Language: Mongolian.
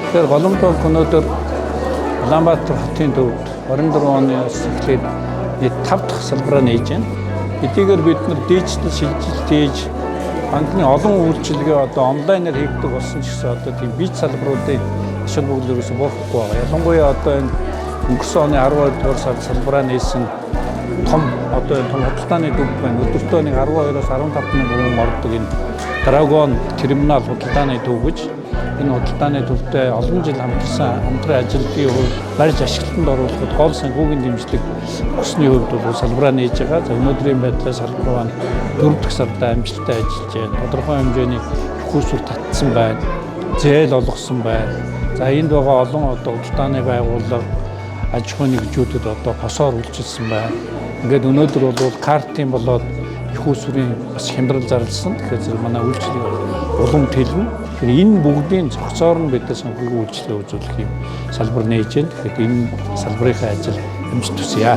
Тэгэхээр Голомтолд өнөөдөр Улаанбаатар хотын төвд 24 оны эхлээд 5 дахь салбараа нээж байна. Эдгээр бид нар дижитал шилжилт хийж банкны олон үйлчилгээ одоо онлайнаар хийгдэг болсон ч гэсэн одоо тийм бич салбаруудын ашиг бүгд ерөөсө буухгүй байгаа. Ялангуяа одоо энэ өнгөрсөн оны 12 дугаар сард салбараа нээсэн том худалдааны төв байна. Өдөртөө нэг 12-оос 15 мянган хүн ордог энэ Драгон терминал худалдааны төв гэж энэ худалдааны төвтэй олон жил хамтран ажилтны хувьд барьж ашиглалтанд оруулахад гол санхүүгийн дэмжлэг өсний хувьд бол салбараа нээж байгаа. За өнөөдрийн байдлаар салбар маань 4 дахь сарда амжилттай ажиллаж байна. Тодорхой хэмжээний хөөсвөр татсан байна. Зээл олгосон байна. За энд байгаа олон худалдааны байгууллага аж ахуйн нэгжүүдэд одоо босоор үйлчилсэн байна. Ингээд өнөөдөр бол картын болоод их усврын бас хямдрал зарласан. Тэгэхээр зэрэг манай үйлчлэг улам тэлнэ. Тэгэхээр энэ бүгдийн зохицоор нь бид санхүүгийн үйлчлэг үзүүлэх юм салбар нээж байна. Тэгэхээр энэ салбарын ажил амжилт хүсье.